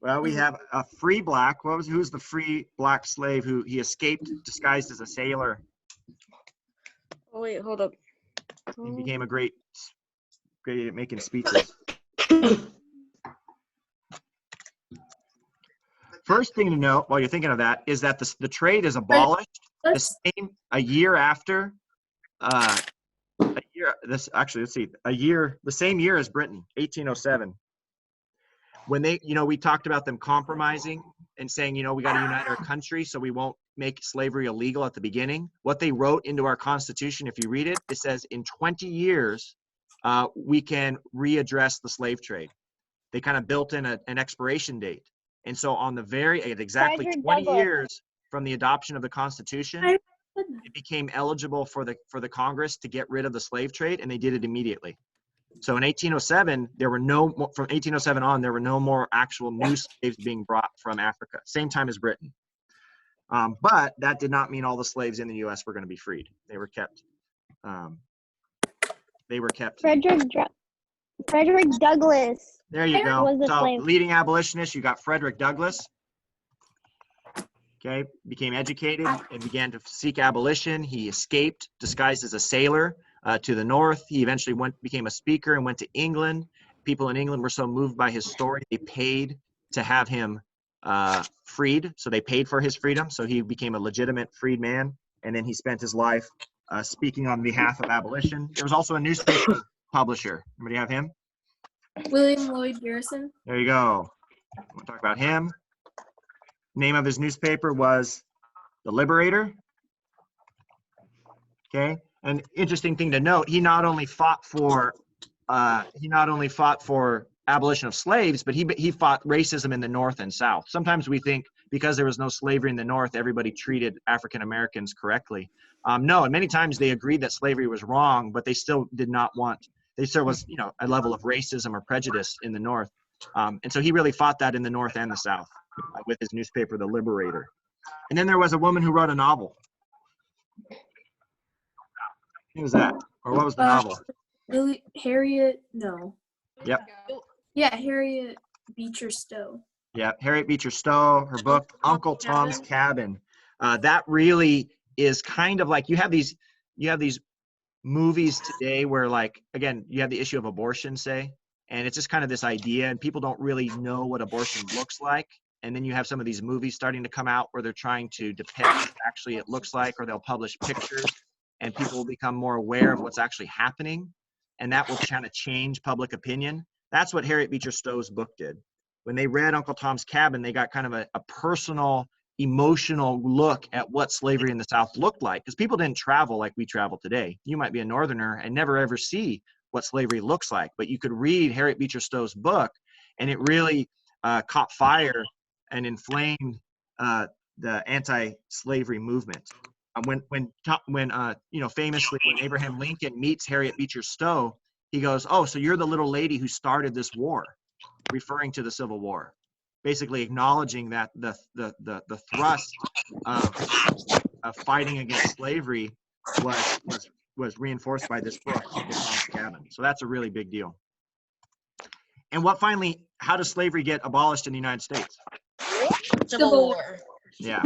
Well, we have a free black. Who's the free black slave who he escaped disguised as a sailor? Oh wait, hold up. He became a great at making speeches. First thing to note while you're thinking of that is that the trade is abolished a year after the same year as Britain, 1807. When they, we talked about them compromising and saying, we got to unite our country so we won't make slavery illegal at the beginning. What they wrote into our Constitution, if you read it, it says in 20 years, we can readdress the slave trade. They kind of built in an expiration date. And so on exactly Frederick 20 Douglass. years from the adoption of the Constitution, it became eligible for the Congress to get rid of the slave trade, and they did it immediately. So in 1807, from 1807 on, there were no more actual new slaves being brought from Africa. Same time as Britain. But that did not mean all the slaves in the U.S. were going to be freed. They were kept. Frederick Douglass. There you go. Was a So slave. leading abolitionist, you got Frederick Douglass. Okay, became educated and began to seek abolition. He escaped, disguised as a sailor, to the north. He eventually became a speaker and went to England. People in England were so moved by his story, they paid to have him freed. So they paid for his freedom. So he became a legitimate freed man. And then he spent his life speaking on behalf of abolition. There was also a newspaper publisher. Anybody have him? William Lloyd Garrison. There you go. We'll talk about him. Name of his newspaper was The Liberator. Okay. An interesting thing to note, he not only fought for abolition of slaves, but he fought racism in the North and South. Sometimes we think because there was no slavery in the North, everybody treated African Americans correctly. No, and many times they agreed that slavery was wrong, but they still did not want. There still was, a level of racism or prejudice in the North, and so he really fought that in the North and the South with his newspaper, The Liberator. And then there was a woman who wrote a novel. Who was that? Or what was the novel? Harriet, no. Yep. Yeah, Harriet Beecher Stowe. Yeah, Harriet Beecher Stowe, her book, Uncle Tom's Cabin. That really is kind of like you have these movies today where, like, again, you have the issue of abortion, say, and it's just kind of this idea, and people don't really know what abortion looks like. And then you have some of these movies starting to come out where they're trying to depict what actually it looks like, or they'll publish pictures, and people will become more aware of what's actually happening, and that will kind of change public opinion. That's what Harriet Beecher Stowe's book did. When they read Uncle Tom's Cabin, they got kind of a personal, emotional look at what slavery in the South looked like, because people didn't travel like we travel today. You might be a Northerner and never ever see what slavery looks like, but you could read Harriet Beecher Stowe's book, and it really caught fire and inflamed the anti-slavery movement. Famously, when Abraham Lincoln meets Harriet Beecher Stowe, he goes, "Oh, so you're the little lady who started this war," referring to the Civil War, basically acknowledging that the thrust of fighting against slavery was reinforced by this book, Uncle Tom's Cabin. So that's a really big deal. And how does slavery get abolished in the United States? Civil War. Yeah.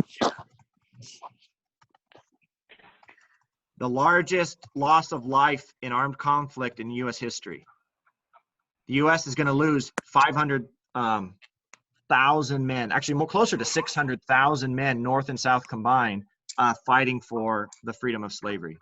The largest loss of life in armed conflict in U.S. history. The U.S. is going to lose 500,000 men, actually more closer to 600,000 men, North and South combined, fighting for the freedom of slavery,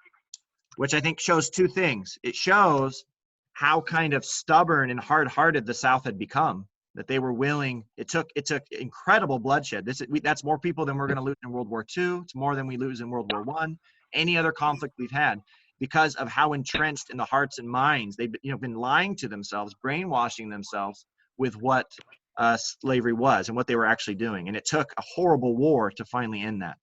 which I think shows two things. It shows how kind of stubborn and hard-hearted the South had become, that they were willing. It took incredible bloodshed. That's more people than we're going to lose in World War II. It's more than we lose in World War I, any other conflict we've had, because of how entrenched in the hearts and minds they've been lying to themselves, brainwashing themselves with what slavery was and what they were actually doing. And it took a horrible war to finally end that.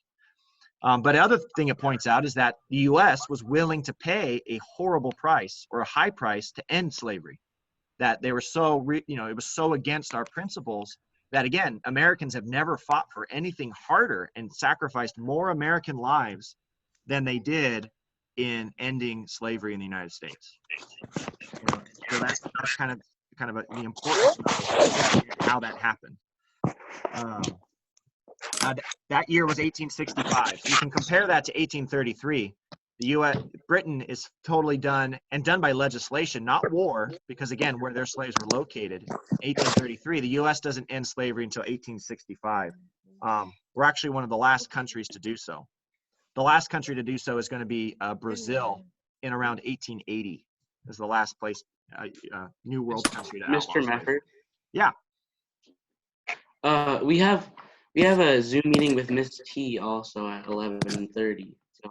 But the other thing it points out is that the U.S. was willing to pay a horrible price, or a high price, to end slavery. That they were so, it was so against our principles that, again, Americans have never fought for anything harder and sacrificed more American lives than they did in ending slavery in the United States. So that's kind of the importance of how that happened. That year was 1865. So you can compare that to 1833. The U.S. Britain is totally done and done by legislation, not war, because again, where their slaves were located. 1833. The U.S. doesn't end slavery until 1865. We're actually one of the last countries to do so. The last country to do so is going to be Brazil in around 1880. Is the last place, new world country to outlaw Mr. slavery. Meffert. Yeah. We have a Zoom meeting with Miss T also at 11:30. So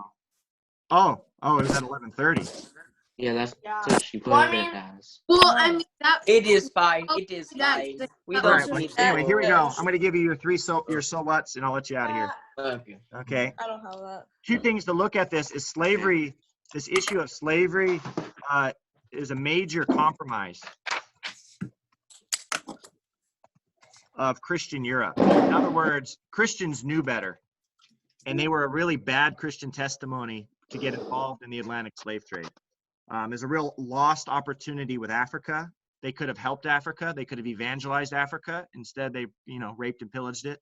Oh, it was at 11:30. yeah, that's what she put Well, I it mean- as. Well, I mean that. It is fine. It is That- fine. that- We that don't All right. need Anyway, here we go. that. I'm going to give you your so what's, and I'll let you out of here. Okay. Okay. I don't have that. Two things to look at this is slavery. This issue of slavery is a major compromise of Christian Europe. In other words, Christians knew better, and they were a really bad Christian testimony to get involved in the Atlantic slave trade. There's a real lost opportunity with Africa. They could have helped Africa. They could have evangelized Africa. Instead, they raped and pillaged it.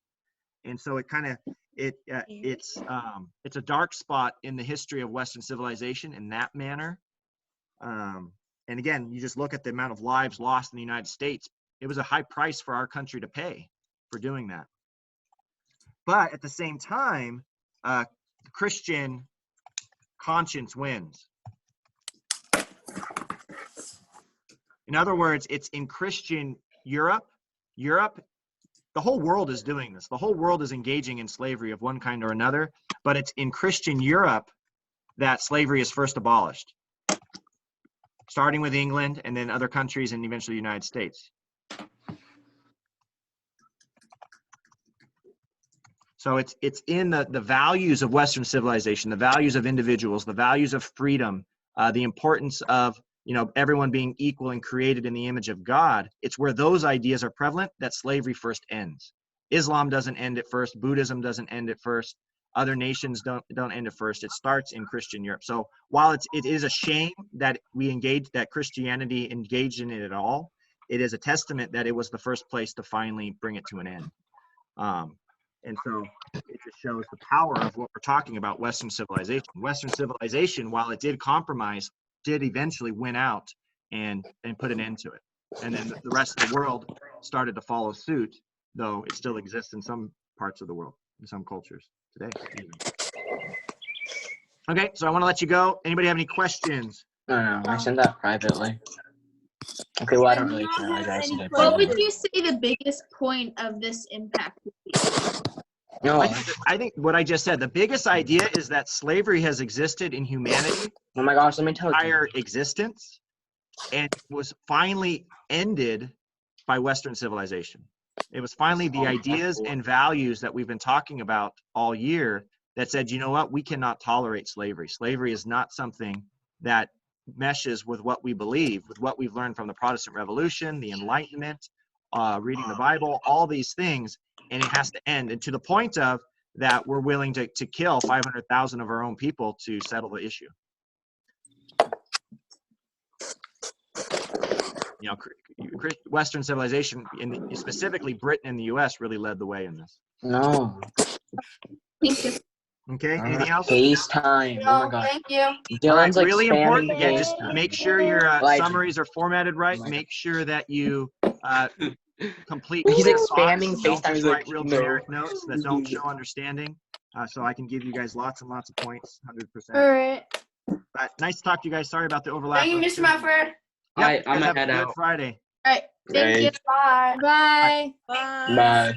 And so it kind of it's a dark spot in the history of Western civilization in that manner. And again, you just look at the amount of lives lost in the United States. It was a high price for our country to pay for doing that. But at the same time, Christian conscience wins. In other words, it's in Christian Europe, the whole world is doing this. The whole world is engaging in slavery of one kind or another, but it's in Christian Europe that slavery is first abolished, starting with England and then other countries and eventually the United States. So it's in the values of Western civilization, the values of individuals, the values of freedom, the importance of everyone being equal and created in the image of God. It's where those ideas are prevalent that slavery first ends. Islam doesn't end it first. Buddhism doesn't end it first. Other nations don't end it first. It starts in Christian Europe. So while it is a shame that that Christianity engaged in it at all, it is a testament that it was the first place to finally bring it to an end. And so it just shows the power of what we're talking about, Western civilization. Western civilization, while it did compromise, did eventually win out and put an end to it. And then the rest of the world started to follow suit, though it still exists in some parts of the world, in some cultures today. Okay, so I want to let you go. Anybody have any questions? No, I sent that privately. Okay, well, I don't really care. I guys sent it What would privately. you say the biggest point of this impact would be? No. I think what I just said, the biggest idea is that slavery has existed in humanity Oh my gosh, let me tell you. entire existence and was finally ended by Western civilization. It was finally the ideas and values that we've been talking about all year that said, you know what, we cannot tolerate slavery. Slavery is not something that meshes with what we believe, with what we've learned from the Protestant Revolution, the Enlightenment, reading the Bible, all these things, and it has to end. And to the point of that we're willing to kill 500,000 of our own people to settle the issue. Western civilization, specifically Britain and the U.S., really led the way in this. No. Thank you. Okay, anything else? FaceTime. Oh my god. Thank you. All right, Dylan's like really spamming important. Yeah, just FaceTime. make sure your Like- summaries are formatted right. Like- Make sure that you complete. He's like clear thoughts. spamming Don't FaceTime. just He's like, write real no. generic notes that don't show understanding. So I can give you guys lots and lots of points, 100%. All right. But nice to talk to you guys. Sorry about the overlap. Thank you, Mr. Mefford. Yep, I'm you guys gonna have a head good out. Friday. All right. Thank you. Bye. Bye. Bye. Bye.